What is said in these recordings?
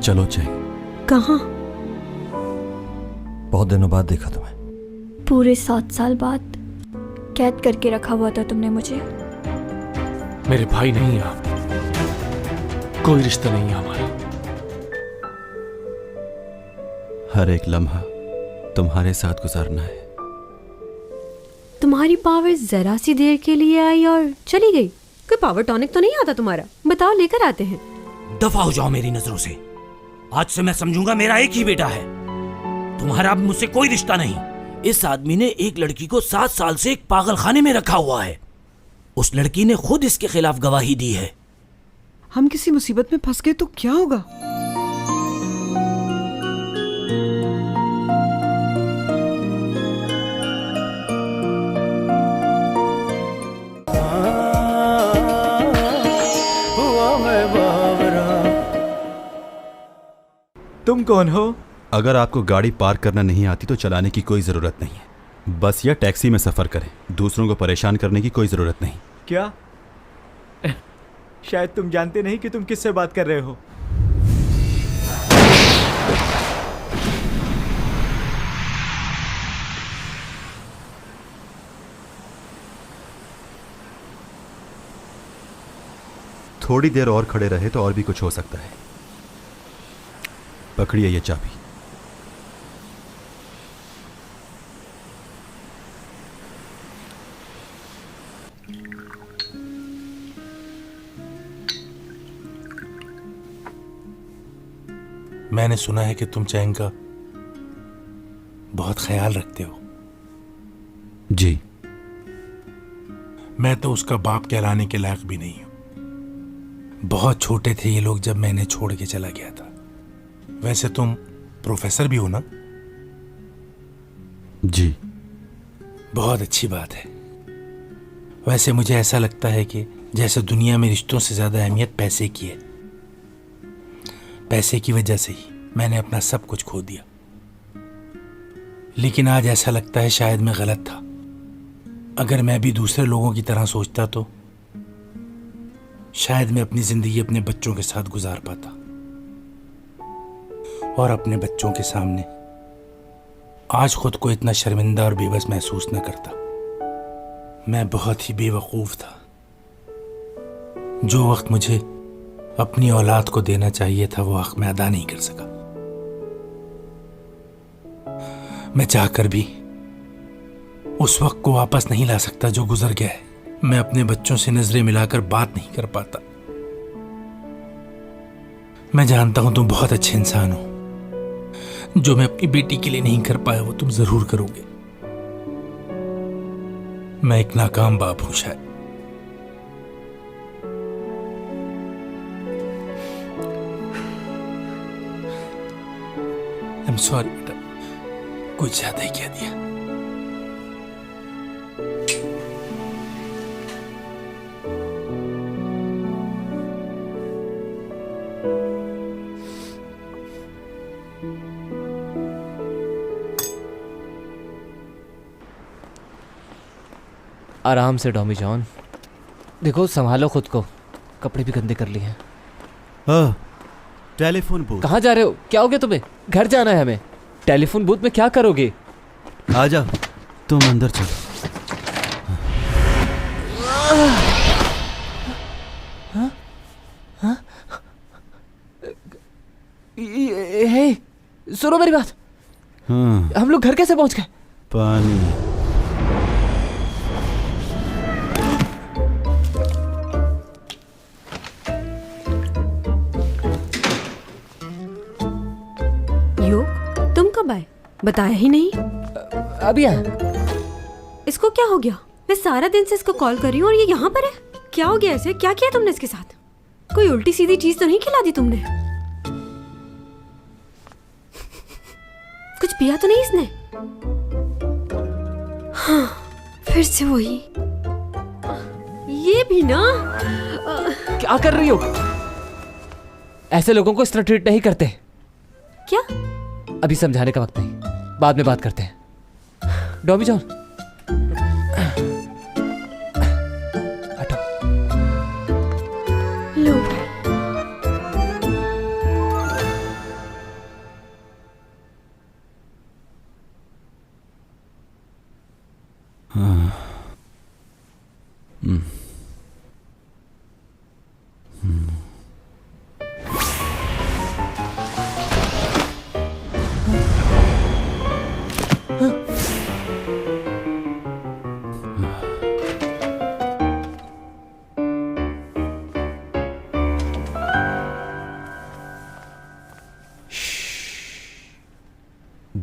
चलो चैंग। कहाँ? बहुत दिनों बाद देखा तुम्हें। पूरे 7 साल बाद कैद करके रखा हुआ था तुमने मुझे। मेरे भाई नहीं आप, कोई रिश्ता नहीं है हमारा। हर एक लम्हा तुम्हारे साथ गुजारना है। तुम्हारी पावर जरा सी देर के लिए आई और चली गई। कोई पावर टॉनिक तो नहीं आता तुम्हारा? बताओ, लेकर आते हैं। दफा हो जाओ मेरी नजरों से। आज से मैं समझूंगा मेरा एक ही बेटा है, तुम्हारा अब मुझसे कोई रिश्ता नहीं। इस आदमी ने एक लड़की को 7 साल से एक पागल खाने में रखा हुआ है। उस लड़की ने खुद इसके खिलाफ गवाही दी है। हम किसी मुसीबत में फंस गए तो क्या होगा? तुम कौन हो? अगर आपको गाड़ी पार्क करना नहीं आती तो चलाने की कोई ज़रूरत नहीं है। बस या टैक्सी में सफ़र करें, दूसरों को परेशान करने की कोई ज़रूरत नहीं। क्या? शायद तुम जानते नहीं कि तुम किससे बात कर रहे हो। थोड़ी देर और खड़े रहे तो और भी कुछ हो सकता है। पकड़िए ये चाबी। मैंने सुना है कि तुम चैंग का बहुत ख्याल रखते हो। जी। मैं तो उसका बाप कहलाने के लायक भी नहीं हूं। बहुत छोटे थे ये लोग जब मैंने छोड़ के चला गया था। वैसे तुम प्रोफेसर भी हो ना? जी। बहुत अच्छी बात है। वैसे मुझे ऐसा लगता है कि जैसे दुनिया में रिश्तों से ज्यादा अहमियत पैसे की है, पैसे की वजह से ही मैंने अपना सब कुछ खो दिया। लेकिन आज ऐसा लगता है शायद मैं गलत था। अगर मैं भी दूसरे लोगों की तरह सोचता तो शायद मैं अपनी जिंदगी अपने बच्चों के साथ गुजार पाता और अपने बच्चों के सामने आज खुद को इतना शर्मिंदा और बेबस महसूस न करता। मैं बहुत ही बेवकूफ था। जो वक्त मुझे अपनी औलाद को देना चाहिए था वो हक मैं अदा नहीं कर सका। मैं चाहकर भी उस वक्त को वापस नहीं ला सकता जो गुजर गया है। मैं अपने बच्चों से नजरें मिलाकर बात नहीं कर पाता। मैं जानता हूं तुम बहुत अच्छे इंसान हो। जो मैं अपनी बेटी के लिए नहीं कर पाया वो तुम जरूर करोगे। मैं एक नाकाम बाप हूं शायद। आई एम सॉरी बेटा, कुछ ज्यादा ही कह दिया। आराम से डॉमी जॉन, देखो संभालो खुद को, कपड़े भी गंदे कर लिए हैं। हाँ, टेलीफोन बूथ। कहाँ जा रहे हो? क्या हो गया तुम्हें? घर जाना है हमें। टेलीफोन बूथ में क्या करोगे? आ जाओ, तुम अंदर चलो। हे, सुनो मेरी बात। हाँ। हम लोग घर कैसे पहुंच गए? पानी। तुम कब आए? बताया ही नहीं। अभी आया। इसको क्या हो गया? मैं सारा दिन से इसको कॉल कर रही हूँ और ये यहाँ पर है। क्या हो गया इसे? क्या किया तुमने इसके साथ? कोई उल्टी सीधी चीज तो नहीं खिला दी तुमने? कुछ पिया तो नहीं इसने? हाँ, फिर से वही। ये भी ना। क्या कर रही हो? ऐसे लोगों को इस तरह ट्रीट नहीं करते। क्या? अभी समझाने का वक्त नहीं, बाद में बात करते हैं। डॉमी जॉन, हटो। लो।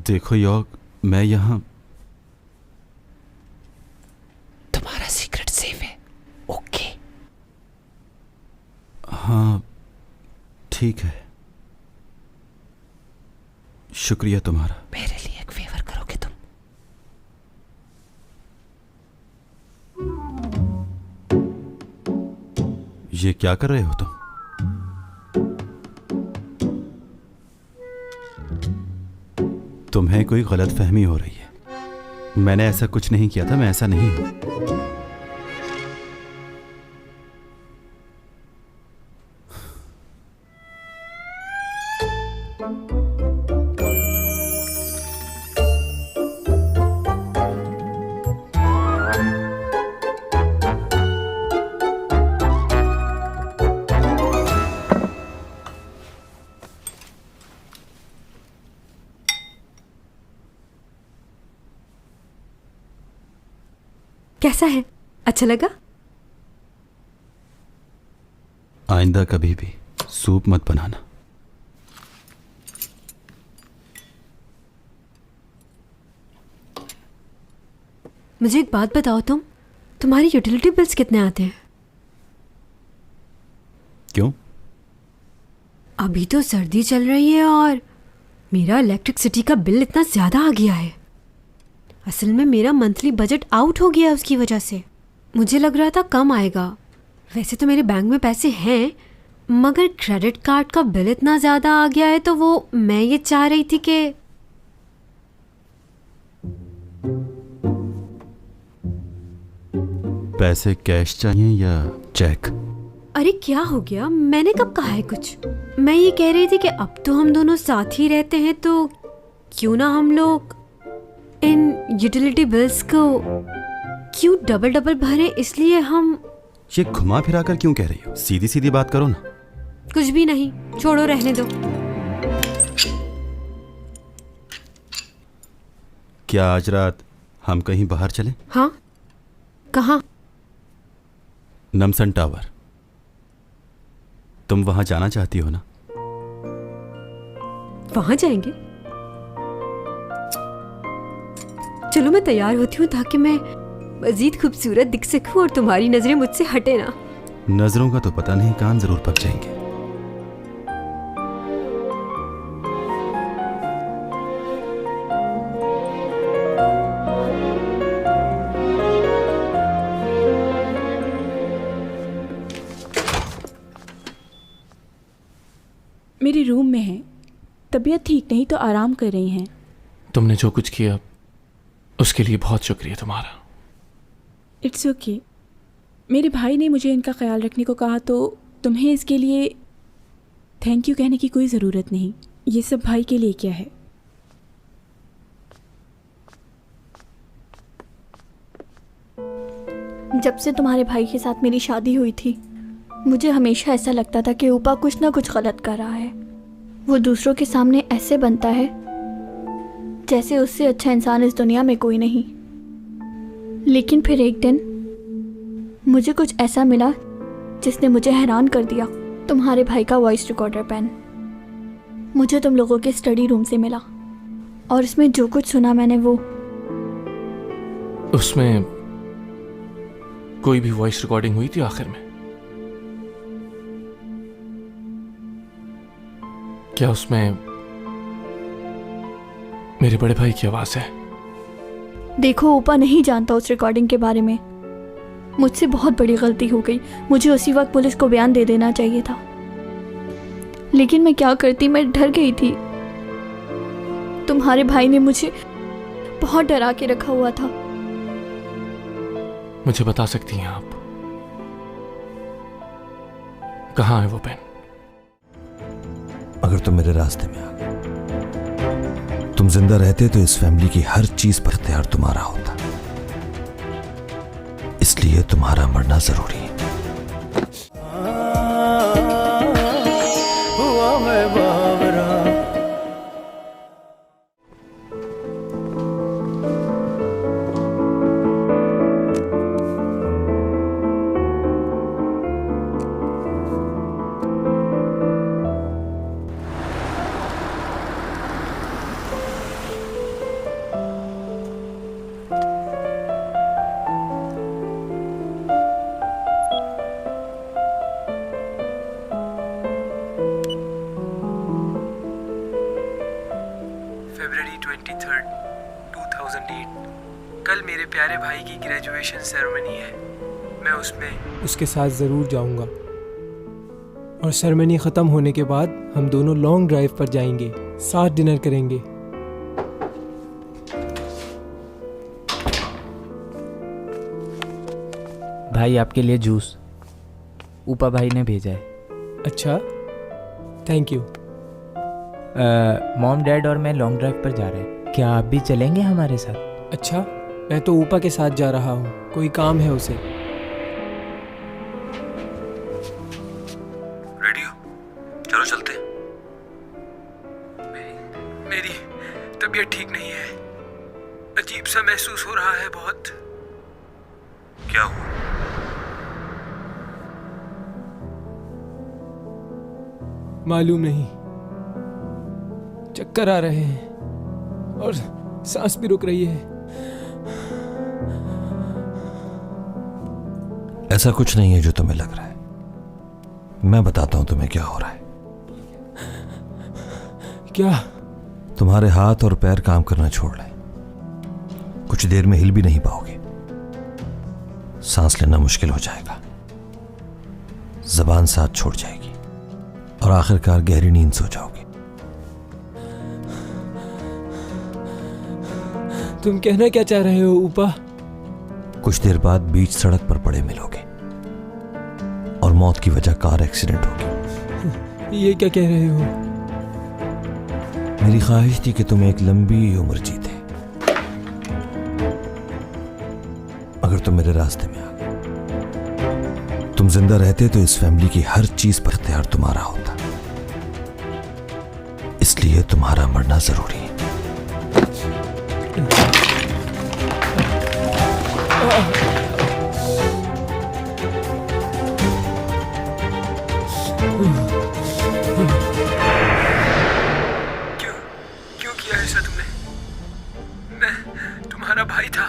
देखो यॉर्क, मैं यहाँ तुम्हारा सीक्रेट सेफ है। ओके। हाँ ठीक है, शुक्रिया तुम्हारा। मेरे लिए एक फेवर करोगे तुम? ये क्या कर रहे हो तुम? तुम्हें कोई गलतफहमी हो रही है। मैंने ऐसा कुछ नहीं किया था, मैं ऐसा नहीं हूं। कैसा है? अच्छा लगा? आइंदा कभी भी सूप मत बनाना। मुझे एक बात बताओ, तुम्हारी यूटिलिटी बिल्स कितने आते हैं? क्यों? अभी तो सर्दी चल रही है और मेरा इलेक्ट्रिसिटी का बिल इतना ज़्यादा आ गया है। असल में मेरा मंथली बजट आउट हो गया उसकी वजह से। मुझे लग रहा था कम आएगा। वैसे तो मेरे बैंक में पैसे हैं, मगर क्रेडिट कार्ड का बिल इतना ज़्यादा आ गया है, तो वो मैं ये चाह रही थी कि पैसे कैश चाहिए या चेक? अरे क्या हो गया? मैंने कब कहा है कुछ? मैं ये कह रही थी कि अब तो हम दोनों साथ ही रहते हैं, तो क्यों ना हम लोग इन यूटिलिटी बिल्स को क्यों डबल डबल भरें। इसलिए हम ये घुमा फिरा कर क्यों कह रही हो? सीधी सीधी बात करो ना। कुछ भी नहीं, छोड़ो, रहने दो। क्या आज रात हम कहीं बाहर चलें? हाँ, कहाँ? नमसन टावर। तुम वहां जाना चाहती हो ना? वहां जाएंगे? चलो मैं तैयार होती हूँ ताकि मैं मजीद खूबसूरत दिख सकूं और तुम्हारी नजरें मुझसे हटे ना। नजरों का तो पता नहीं, कान जरूर पक जाएंगे। मेरे रूम में है। तबीयत ठीक नहीं तो आराम कर रही हैं। तुमने जो कुछ किया उसके लिए बहुत शुक्रिया तुम्हारा। It's okay. मेरे भाई ने मुझे इनका ख्याल रखने को कहा, तो तुम्हें इसके लिए थैंक यू कहने की कोई ज़रूरत नहीं। ये सब भाई के लिए क्या है। जब से तुम्हारे भाई के साथ मेरी शादी हुई थी, मुझे हमेशा ऐसा लगता था कि ऊपा कुछ ना कुछ गलत कर रहा है। वो दूसरों के सामने ऐसे बनता है जैसे उससे अच्छा इंसान इस दुनिया में कोई नहीं। लेकिन फिर एक दिन मुझे कुछ ऐसा मिला जिसने मुझे हैरान कर दिया। तुम्हारे भाई का वॉइस रिकॉर्डर पेन मुझे तुम लोगों के स्टडी रूम से मिला, और इसमें जो कुछ सुना मैंने, वो उसमें कोई भी वॉइस रिकॉर्डिंग हुई थी आखिर में? क्या उसमें मेरे बड़े भाई की आवाज है? देखो, ऊपा नहीं जानता उस रिकॉर्डिंग के बारे में। मुझसे बहुत बड़ी गलती हो गई। मुझे उसी वक्त पुलिस को बयान दे देना चाहिए था, लेकिन मैं क्या करती, मैं डर गई थी। तुम्हारे भाई ने मुझे बहुत डरा के रखा हुआ था। मुझे बता सकती हैं आप कहाँ है वो पेन? अगर तुम मेरे रास्ते में आ गए, तुम जिंदा रहते तो इस फैमिली की हर चीज पर इख्तियार तुम्हारा होता। तुम्हारा मरना जरूरी है। फरवरी 23, 2008 कल मेरे प्यारे भाई की ग्रेजुएशन सेरेमनी है। मैं उसमें उसके साथ ज़रूर जाऊंगा और सेरेमनी ख़त्म होने के बाद हम दोनों लॉन्ग ड्राइव पर जाएंगे, साथ डिनर करेंगे। भाई आपके लिए जूस ऊपा भाई ने भेजा है। अच्छा, थैंक यू। मॉम डैड और मैं लॉन्ग ड्राइव पर जा रहे हैं, क्या आप भी चलेंगे हमारे साथ? अच्छा, मैं तो ऊपा के साथ जा रहा हूँ, कोई काम है उसे। रेडी हो? चलो चलते। मेरी तबीयत ठीक नहीं है, अजीब सा महसूस हो रहा है बहुत। क्या हुआ? मालूम नहीं, चक्कर आ रहे हैं और सांस भी रुक रही है। ऐसा कुछ नहीं है जो तुम्हें लग रहा है, मैं बताता हूं तुम्हें क्या हो रहा है। क्या? तुम्हारे हाथ और पैर काम करना छोड़ लें, कुछ देर में हिल भी नहीं पाओगे, सांस लेना मुश्किल हो जाएगा, जबान साथ छोड़ जाएगी और आखिरकार गहरी नींद सो जाओगे। तुम कहना क्या चाह रहे हो ऊपा? कुछ देर बाद बीच सड़क पर पड़े मिलोगे और मौत की वजह कार एक्सीडेंट होगी। ये क्या कह रहे हो? मेरी ख्वाहिश थी कि तुम एक लंबी उम्र जीते, अगर तुम मेरे रास्ते में आ गए। तुम जिंदा रहते तो इस फैमिली की हर चीज पर इख्तियार तुम्हारा होता, इसलिए तुम्हारा मरना जरूरी है। क्यों किया ऐसा तुमने? मैं तुम्हारा भाई था।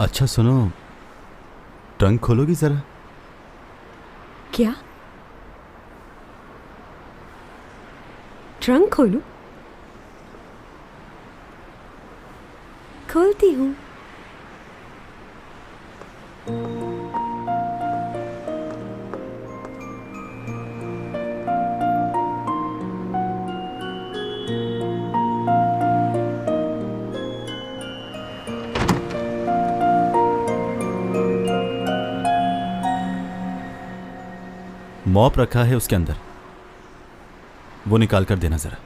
अच्छा सुनो, ट्रंक खोलोगी जरा? क्या? ट्रंक खोलूं? खोलती हूँ। मॉप रखा है उसके अंदर, वो निकाल कर देना जरा।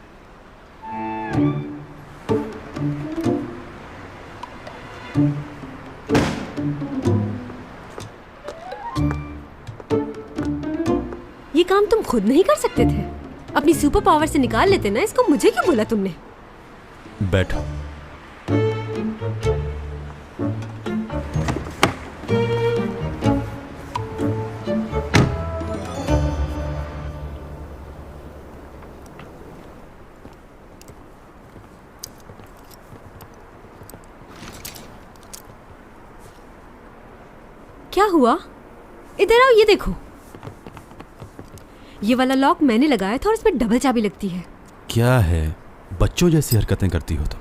ये काम तुम खुद नहीं कर सकते थे? अपनी सुपर पावर से निकाल लेते ना इसको, मुझे क्यों बोला तुमने? बैठो। क्या हुआ? इधर आओ, ये देखो। ये वाला लॉक मैंने लगाया था और इसमें डबल चाबी लगती है। क्या है, बच्चों जैसी हरकतें करती हो तुम।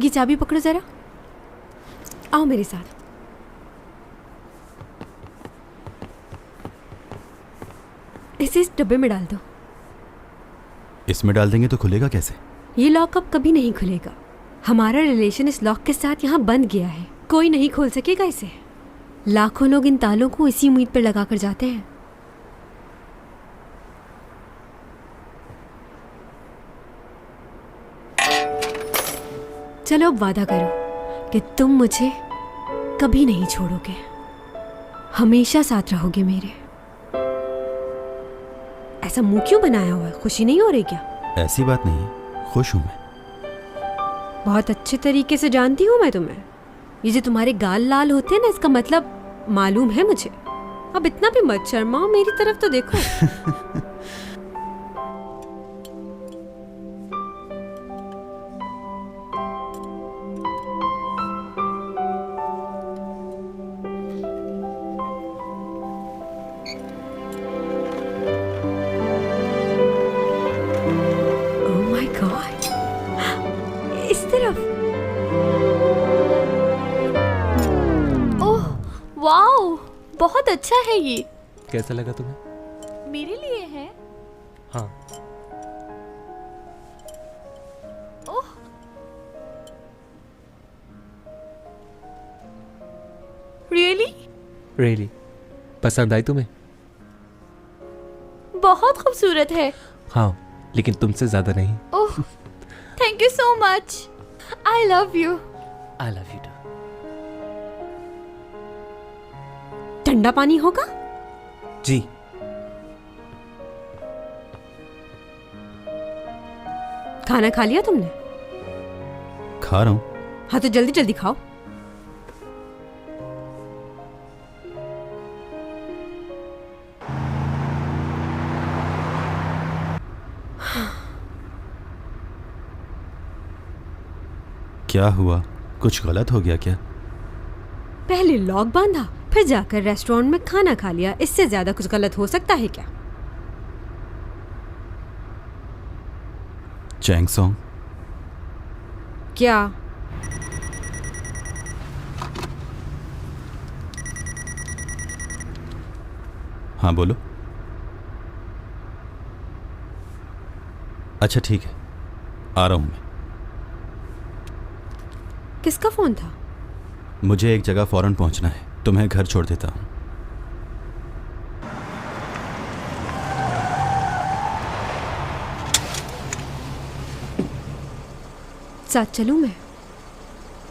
ये चाबी पकड़ो जरा, आओ मेरे साथ। इसे इस डब्बे में डाल दो। इसमें डाल देंगे तो खुलेगा कैसे? ये लॉक अब कभी नहीं खुलेगा। हमारा रिलेशन इस लॉक के साथ यहाँ बंद गया है, कोई नहीं खोल सकेगा इसे। लाखों लोग इन तालों को इसी उम्मीद पर लगा कर जाते हैं। चलो अब वादा करो कि तुम मुझे कभी नहीं छोड़ोगे, हमेशा साथ रहोगे मेरे। ऐसा मुंह क्यों बनाया हुआ है, खुशी नहीं हो रही क्या? ऐसी बात नहीं है, खुश हूं मैं। बहुत अच्छे तरीके से जानती हूँ मैं तुम्हें। ये जो तुम्हारे गाल लाल होते हैं ना, इसका मतलब मालूम है मुझे। अब इतना भी मत शर्माओ, मेरी तरफ तो देखो। Oh my God! इस तरफ। ओह वाओ, बहुत अच्छा है ये। कैसा लगा तुम्हें? मेरे लिए है? हाँ। ओह रियली पसंद आई तुम्हें? बहुत खूबसूरत है। हाँ, लेकिन तुमसे ज्यादा नहीं। Oh thank you so much, I love you. I love you too. ठंडा पानी होगा? जी। खाना खा लिया तुमने? खा रहा हूं। हाँ तो जल्दी जल्दी खाओ। क्या हुआ, कुछ गलत हो गया क्या? पहले लॉक बांधा, फिर जाकर रेस्टोरेंट में खाना खा लिया। इससे ज्यादा कुछ गलत हो सकता है क्या? चैंग सॉन्ग। क्या? हाँ बोलो। अच्छा ठीक है, आ रहा हूं मैं। किसका फोन था? मुझे एक जगह फौरन पहुंचना है, तुम्हें घर छोड़ देता हूं। साथ चलूं मैं?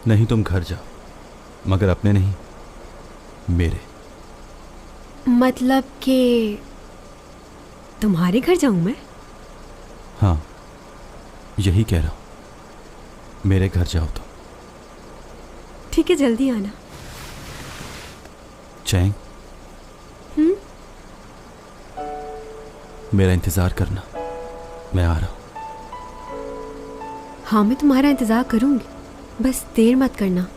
नहीं, तुम घर जाओ, मगर अपने नहीं, मेरे। मतलब कि तुम्हारे घर जाऊं मैं? हाँ, यही कह रहा हूं, मेरे घर जाओ तो। ठीक है, जल्दी आना। चैंग, मेरा इंतजार करना, मैं आ रहा हूं। हाँ, मैं तुम्हारा इंतजार करूंगी, बस देर मत करना।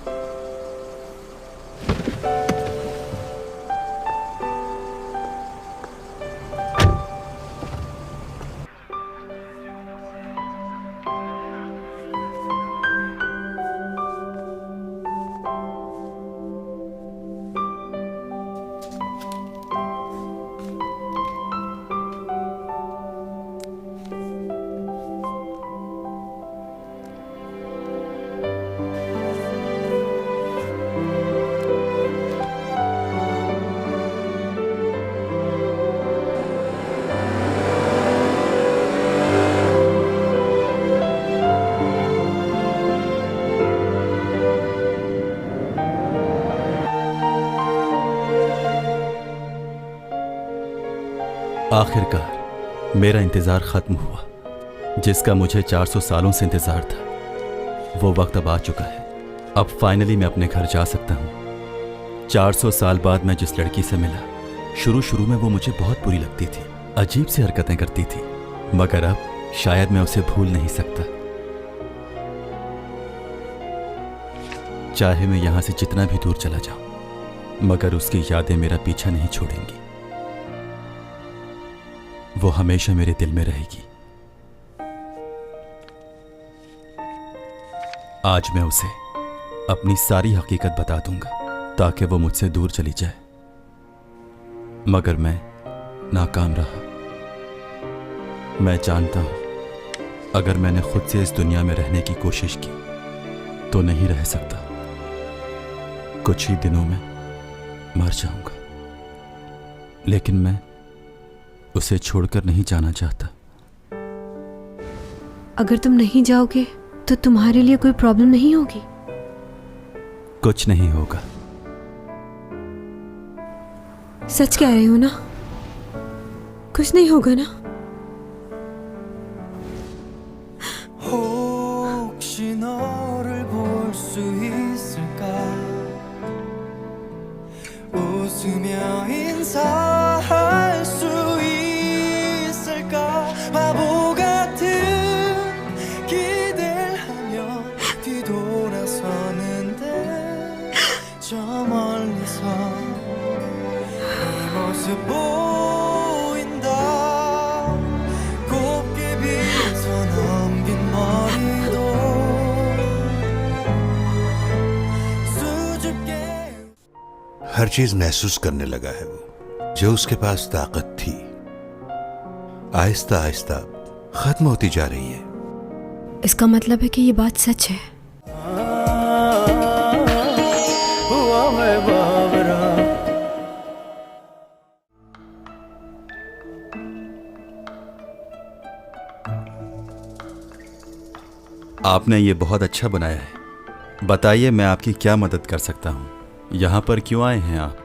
आखिरकार मेरा इंतज़ार ख़त्म हुआ, जिसका मुझे 400 सालों से इंतज़ार था। वो वक्त अब आ चुका है, अब फाइनली मैं अपने घर जा सकता हूँ। 400 साल बाद मैं जिस लड़की से मिला, शुरू में वो मुझे बहुत बुरी लगती थी, अजीब सी हरकतें करती थी, मगर अब शायद मैं उसे भूल नहीं सकता। चाहे मैं यहाँ से जितना भी दूर चला जाऊँ, मगर उसकी यादें मेरा पीछा नहीं छोड़ेंगी। वो हमेशा मेरे दिल में रहेगी। आज मैं उसे अपनी सारी हकीकत बता दूंगा ताकि वो मुझसे दूर चली जाए, मगर मैं नाकाम रहा। मैं जानता हूं अगर मैंने खुद से इस दुनिया में रहने की कोशिश की तो नहीं रह सकता। कुछ ही दिनों में मर जाऊंगा, लेकिन मैं उसे छोड़कर नहीं जाना चाहता। अगर तुम नहीं जाओगे तो तुम्हारे लिए कोई प्रॉब्लम नहीं होगी? कुछ नहीं होगा। सच कह रहे हो ना? कुछ नहीं होगा ना? 혹시 너를 볼 수 있을까? 웃으며 인사할 수 있을까? 바보 같은 기대를 하며 뒤돌아서는데 저 멀리서 네 모습 보인다. 곱게 빗어 넘긴 머리도 수줍게 हर चीज महसूस करने लगा है वो, जो उसके पास ताकत थी आहिस्ता आहिस्ता खत्म होती जा रही है। इसका मतलब है कि ये बात सच है। हुआ है बाबरा। आपने ये बहुत अच्छा बनाया है। बताइए मैं आपकी क्या मदद कर सकता हूँ? यहाँ पर क्यों आए हैं आप?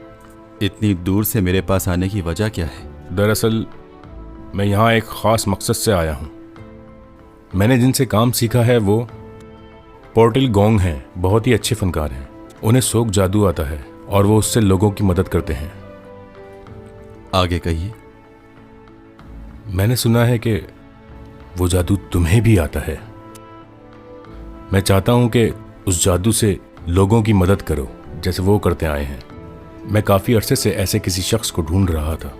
इतनी दूर से मेरे पास आने की वजह क्या है? दरअसल मैं यहाँ एक ख़ास मकसद से आया हूँ। मैंने जिनसे काम सीखा है वो पोर्टल गोंग हैं, बहुत ही अच्छे फनकार हैं। उन्हें सोक जादू आता है और वो उससे लोगों की मदद करते हैं। आगे कहिए। मैंने सुना है कि वो जादू तुम्हें भी आता है। मैं चाहता हूँ कि उस जादू से लोगों की मदद करो जैसे वो करते आए हैं। मैं काफ़ी अरसे से ऐसे किसी शख्स को ढूंढ रहा था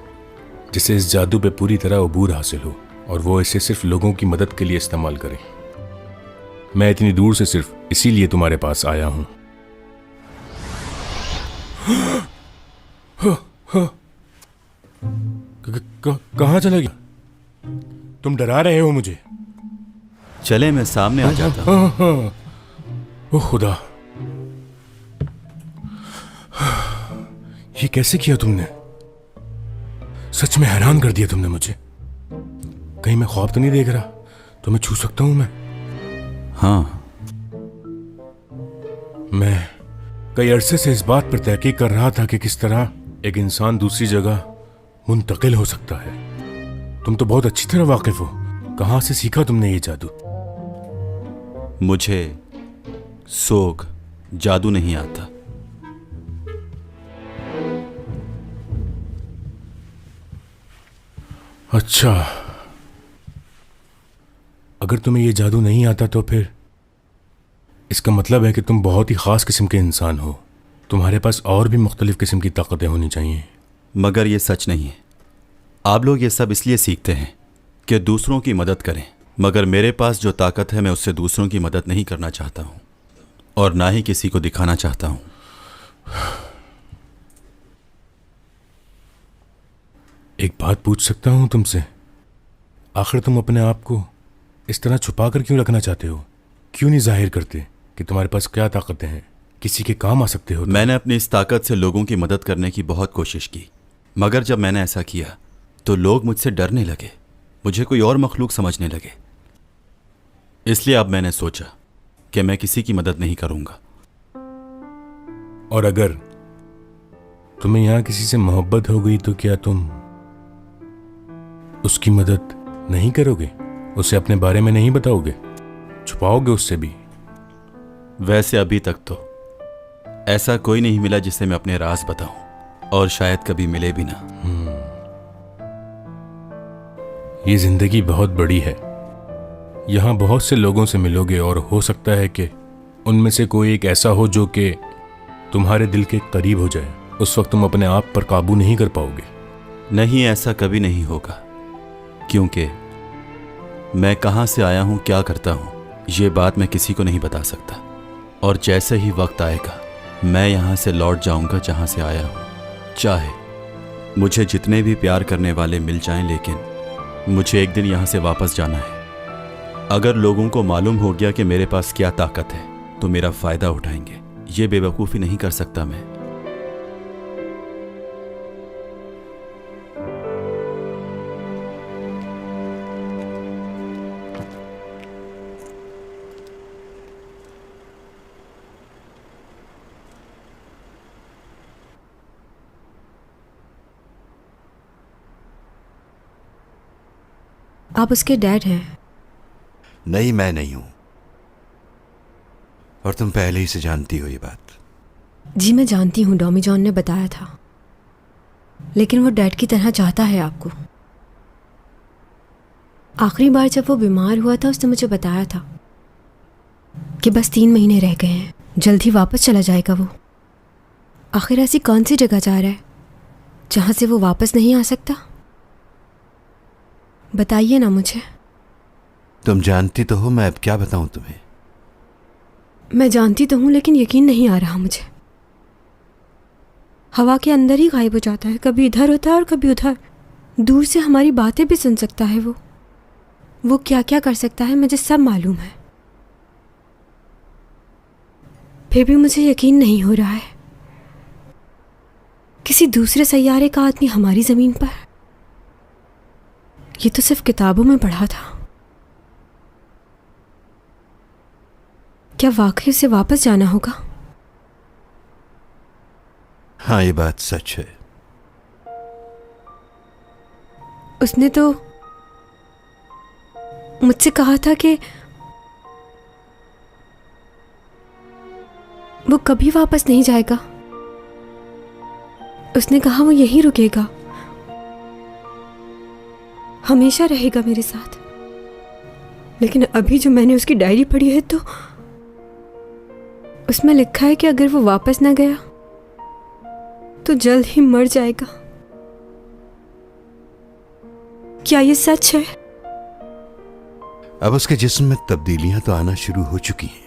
जिसे इस जादू पे पूरी तरह अबूर हासिल हो और वो इसे सिर्फ लोगों की मदद के लिए इस्तेमाल करे। मैं इतनी दूर से सिर्फ इसीलिए तुम्हारे पास आया हूँ। कहाँ चले गए? तुम डरा रहे हो मुझे। चले मैं सामने आ जाता हूँ। ओह खुदा, ये कैसे किया तुमने? सच में हैरान कर दिया तुमने मुझे। कहीं मैं ख्वाब तो नहीं देख रहा? तुम्हें छू सकता हूं मैं? हाँ। मैं कई अरसे से इस बात पर तहकीक कर रहा था कि किस तरह एक इंसान दूसरी जगह मुंतकिल हो सकता है। तुम तो बहुत अच्छी तरह वाकिफ हो। कहां से सीखा तुमने ये जादू? मुझे सोग जादू नहीं आता। अच्छा, अगर तुम्हें यह जादू नहीं आता तो फिर इसका मतलब है कि तुम बहुत ही ख़ास किस्म के इंसान हो। तुम्हारे पास और भी मुख्तलिफ किस्म की ताकतें होनी चाहिए। मगर ये सच नहीं है। आप लोग ये सब इसलिए सीखते हैं कि दूसरों की मदद करें, मगर मेरे पास जो ताकत है मैं उससे दूसरों की मदद नहीं करना चाहता हूँ और ना ही किसी को दिखाना चाहता हूँ। एक बात पूछ सकता हूं तुमसे? आखिर तुम अपने आप को इस तरह छुपा कर क्यों रखना चाहते हो? क्यों नहीं जाहिर करते कि तुम्हारे पास क्या ताकतें हैं? किसी के काम आ सकते हो। मैंने अपनी इस ताकत से लोगों की मदद करने की बहुत कोशिश की, मगर जब मैंने ऐसा किया तो लोग मुझसे डरने लगे, मुझे कोई और मखलूक समझने लगे। इसलिए अब मैंने सोचा कि मैं किसी की मदद नहीं करूंगा। और अगर तुम्हें यहां किसी से मोहब्बत हो गई तो क्या तुम उसकी मदद नहीं करोगे? उसे अपने बारे में नहीं बताओगे? छुपाओगे उससे भी? वैसे अभी तक तो ऐसा कोई नहीं मिला जिसे मैं अपने राज बताऊं, और शायद कभी मिले भी ना। ये जिंदगी बहुत बड़ी है। यहां बहुत से लोगों से मिलोगे और हो सकता है कि उनमें से कोई एक ऐसा हो जो कि तुम्हारे दिल के करीब हो जाए। उस वक्त तुम अपने आप पर काबू नहीं कर पाओगे। नहीं, ऐसा कभी नहीं होगा। क्योंकि मैं कहाँ से आया हूँ, क्या करता हूँ, ये बात मैं किसी को नहीं बता सकता। और जैसे ही वक्त आएगा मैं यहाँ से लौट जाऊँगा जहाँ से आया हूँ, चाहे मुझे जितने भी प्यार करने वाले मिल जाएं, लेकिन मुझे एक दिन यहाँ से वापस जाना है। अगर लोगों को मालूम हो गया कि मेरे पास क्या ताकत है तो मेरा फ़ायदा उठाएंगे। ये बेवकूफ़ी नहीं कर सकता मैं। आप उसके डैड हैं? नहीं, मैं नहीं हूं, और तुम पहले ही से जानती हो ये बात। जी मैं जानती हूँ, डॉमी जॉन ने बताया था, लेकिन वो डैड की तरह चाहता है आपको। आखिरी बार जब वो बीमार हुआ था उसने मुझे बताया था कि बस 3 महीने रह गए हैं, जल्द ही वापस चला जाएगा वो। आखिर ऐसी कौन सी जगह जा रहा है जहाँ से वो वापस नहीं आ सकता? बताइए ना मुझे। तुम जानती तो हो, मैं अब क्या बताऊं तुम्हें। मैं जानती तो हूँ, लेकिन यकीन नहीं आ रहा मुझे। हवा के अंदर ही गायब हो जाता है, कभी इधर होता है और कभी उधर। दूर से हमारी बातें भी सुन सकता है वो क्या क्या कर सकता है मुझे सब मालूम है। फिर भी मुझे यकीन नहीं हो रहा है, किसी दूसरे सैयारे का आदमी हमारी ज़मीन पर। ये तो सिर्फ किताबों में पढ़ा था। क्या वाकई उसे वापस जाना होगा? हाँ, ये बात सच है। उसने तो मुझसे कहा था कि वो कभी वापस नहीं जाएगा। उसने कहा वो यहीं रुकेगा, हमेशा रहेगा मेरे साथ। लेकिन अभी जो मैंने उसकी डायरी पढ़ी है तो उसमें लिखा है कि अगर वो वापस ना गया तो जल्द ही मर जाएगा। क्या ये सच है? अब उसके जिस्म में तब्दीलियां तो आना शुरू हो चुकी हैं।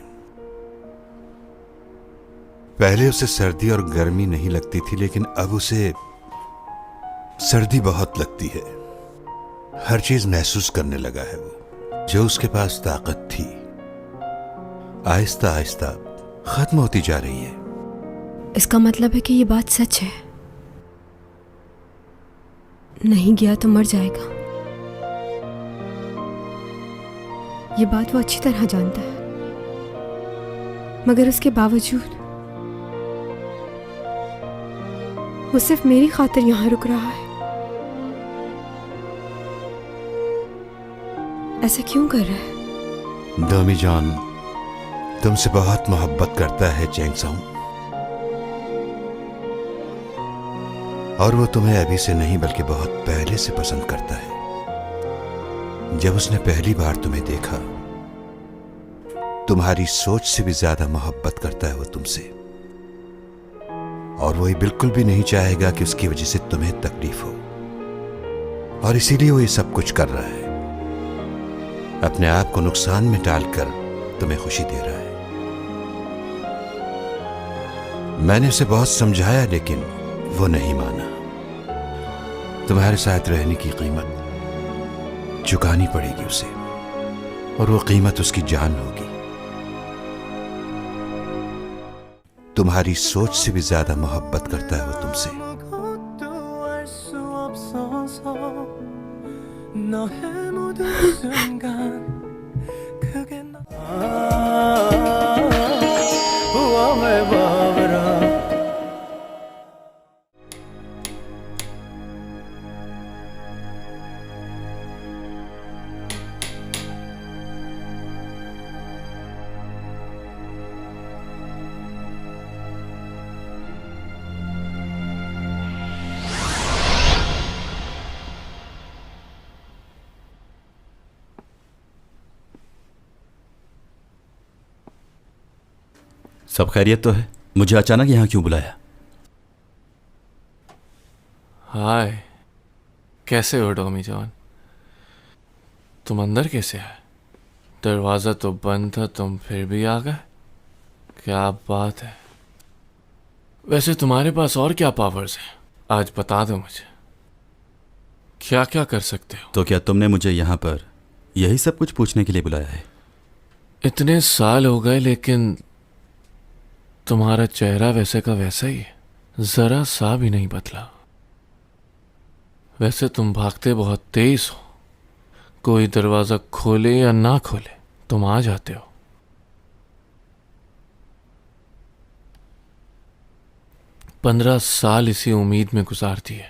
पहले उसे सर्दी और गर्मी नहीं लगती थी, लेकिन अब उसे सर्दी बहुत लगती है। हर चीज महसूस करने लगा है वो। जो उसके पास ताकत थी आहिस्ता आहिस्ता खत्म होती जा रही है। इसका मतलब है कि ये बात सच है, नहीं गया तो मर जाएगा। ये बात वो अच्छी तरह जानता है, मगर उसके बावजूद वो सिर्फ मेरी खातिर यहां रुक रहा है। ऐसा क्यों कर रहा है? डॉमी जॉन तुमसे बहुत मोहब्बत करता है चैंगसांग, और वो तुम्हें अभी से नहीं बल्कि बहुत पहले से पसंद करता है। जब उसने पहली बार तुम्हें देखा, तुम्हारी सोच से भी ज्यादा मोहब्बत करता है वो तुमसे, और वो ये बिल्कुल भी नहीं चाहेगा कि उसकी वजह से तुम्हें तकलीफ हो, और इसीलिए वो ये सब कुछ कर रहा है। अपने आप को नुकसान में डालकर तुम्हें खुशी दे रहा है। मैंने उसे बहुत समझाया, लेकिन वो नहीं माना। तुम्हारे साथ रहने की कीमत चुकानी पड़ेगी उसे, और वो कीमत उसकी जान होगी। तुम्हारी सोच से भी ज्यादा मोहब्बत करता है वो तुमसे। सब खैरियत तो है? मुझे अचानक यहाँ क्यों बुलाया? हाय, कैसे हो डॉमी जॉन? तुम अंदर कैसे आए? दरवाजा तो बंद था, तुम फिर भी आ गए। क्या बात है। वैसे तुम्हारे पास और क्या पावर्स हैं? आज बता दो मुझे, क्या क्या कर सकते हो? तो क्या तुमने मुझे यहाँ पर यही सब कुछ पूछने के लिए बुलाया है? इतने साल हो गए लेकिन तुम्हारा चेहरा वैसे का वैसा ही है, जरा सा भी नहीं बदला। वैसे तुम भागते बहुत तेज हो, कोई दरवाजा खोले या ना खोले तुम आ जाते हो। पंद्रह साल इसी उम्मीद में गुजार दिए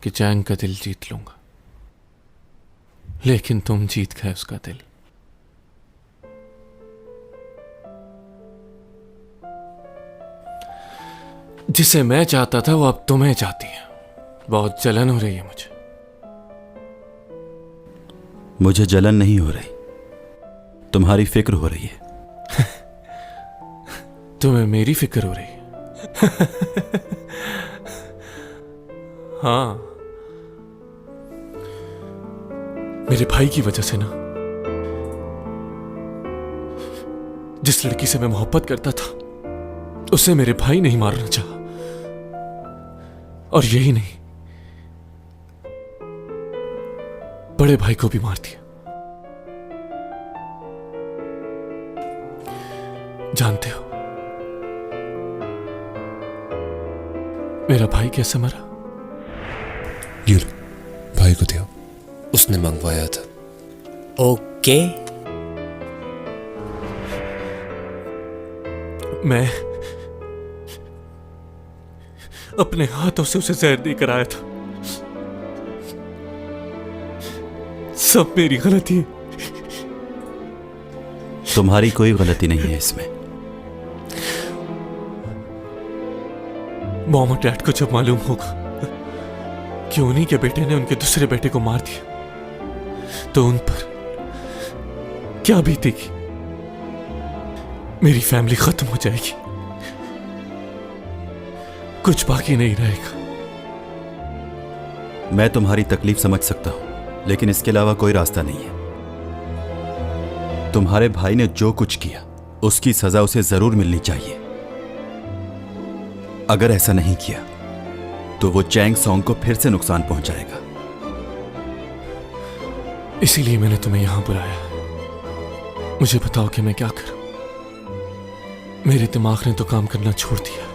कि चैंग का दिल जीत लूंगा, लेकिन तुम जीत गए उसका दिल। जिसे मैं चाहता था वो अब तुम्हें चाहती है। बहुत जलन हो रही है मुझे। मुझे जलन नहीं हो रही, तुम्हारी फिक्र हो रही है। तुम्हें मेरी फिक्र हो रही है? हाँ, मेरे भाई की वजह से ना। जिस लड़की से मैं मोहब्बत करता था उसे मेरे भाई नहीं मारना चाहा, और यही नहीं, बड़े भाई को भी मार दिया। जानते हो मेरा भाई कैसे मरा? ये लो, भाई को दिया, उसने मंगवाया था। ओके। मैं अपने हाथों से उसे जहर देकर आया था। सब मेरी गलती है। तुम्हारी कोई गलती नहीं है इसमें। मॉम और डैड को जब मालूम होगा कि उन्हीं के बेटे ने उनके दूसरे बेटे को मार दिया तो उन पर क्या बीतेगी? मेरी फैमिली खत्म हो जाएगी, कुछ बाकी नहीं रहेगा। मैं तुम्हारी तकलीफ समझ सकता हूं, लेकिन इसके अलावा कोई रास्ता नहीं है। तुम्हारे भाई ने जो कुछ किया उसकी सजा उसे जरूर मिलनी चाहिए। अगर ऐसा नहीं किया तो वो चैंग सॉन्ग को फिर से नुकसान पहुंचाएगा। इसीलिए मैंने तुम्हें यहां बुलाया। मुझे बताओ कि मैं क्या करूं। मेरे दिमाग ने तो काम करना छोड़ दिया,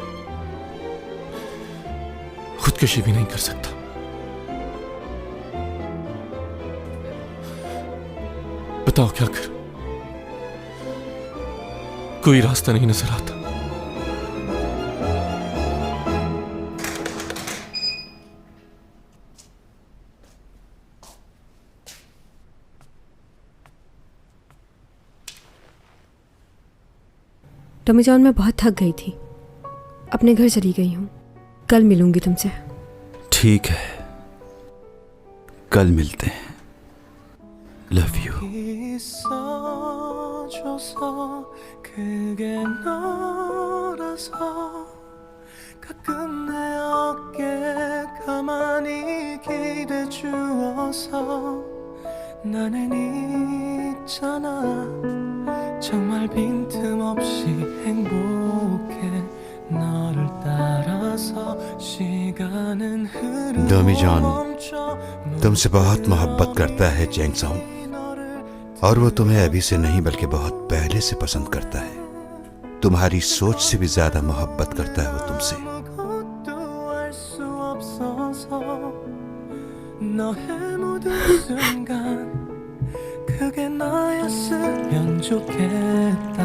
खुदकुशी भी नहीं कर सकता। बताओ क्या करूं? कोई रास्ता नहीं नजर आता। टॉमी जॉन, मैं बहुत थक गई थी, अपने घर चली गई हूँ। कल मिलूंगी तुमसे। ठीक है, कल मिलते हैं। Love you. 있어줘서 그게 너라서 가끔 내 어깨에 가만히 기대 주어서 나는 있잖아 정말 빈틈없이 행복해 너를 따라서 시간은 흐르고 डोमी जॉन 멈춰 तुमसे बहुत मोहब्बत करता है चैंग सॉन्ग, और वो तुम्हें अभी से नहीं बल्कि बहुत पहले से पसंद करता है। तुम्हारी सोच से भी ज्यादा मोहब्बत करता है वो तुमसे। 너의 모든 순간 그게 나였으면 좋겠다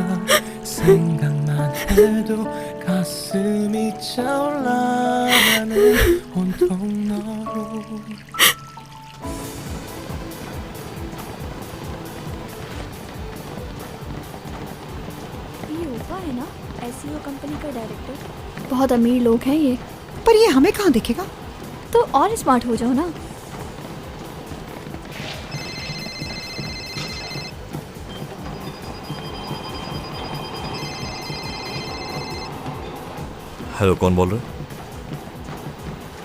생각만 해도 가슴이 차올라 나는 온통 너로 ये ऊपा है ना, एसईओ कंपनी का डायरेक्टर। बहुत अमीर लोग हैं ये। पर ये हमें कहाँ दिखेगा? तो और स्मार्ट हो जाओ ना। हेलो, कौन बोल रहे?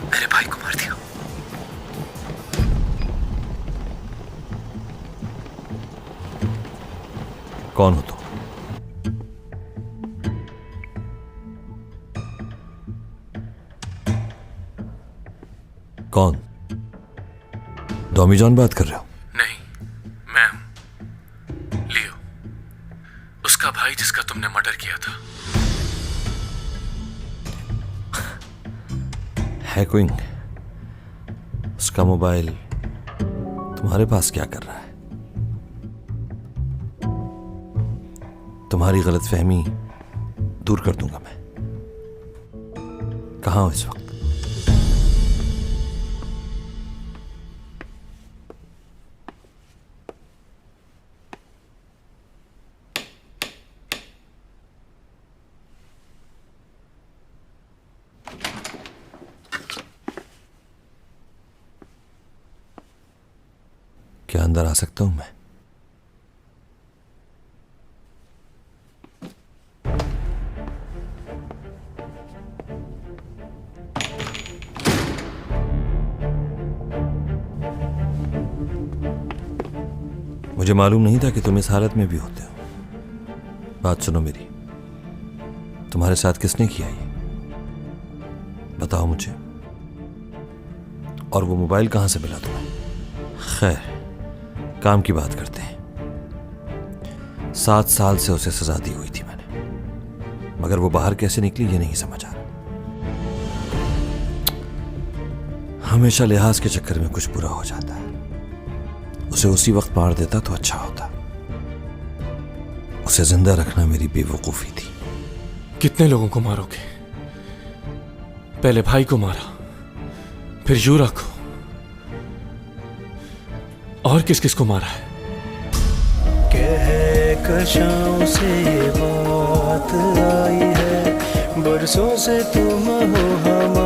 मेरे भाई को मार दिया। कौन हो तुम? कौन? डॉमी जॉन बात कर रहे हो? नहीं, मैं हूं लियो, उसका भाई जिसका तुमने मर्डर किया था। हैकिंग? उसका मोबाइल तुम्हारे पास क्या कर रहा है? तुम्हारी गलतफहमी दूर कर दूंगा मैं। कहाँ हो इस वक्त? क्या अंदर आ सकता हूं मैं? मुझे मालूम नहीं था कि तुम इस हालत में भी होते हो। बात सुनो मेरी, तुम्हारे साथ किसने किया ये? बताओ मुझे। और वो मोबाइल कहां से मिला तुम्हें? खैर, काम की बात करते हैं। 7 साल से उसे सजा दी हुई थी मैंने, मगर वो बाहर कैसे निकली ये नहीं समझ आ रहा। हमेशा लिहाज के चक्कर में कुछ बुरा हो जाता है। उसे उसी वक्त मार देता तो अच्छा होता। उसे जिंदा रखना मेरी बेवकूफी थी। कितने लोगों को मारोगे? पहले भाई को मारा, फिर यूरा को, और किस किस को मारा है? कहकशां से बात आई है, बरसों से तुम हो हमारे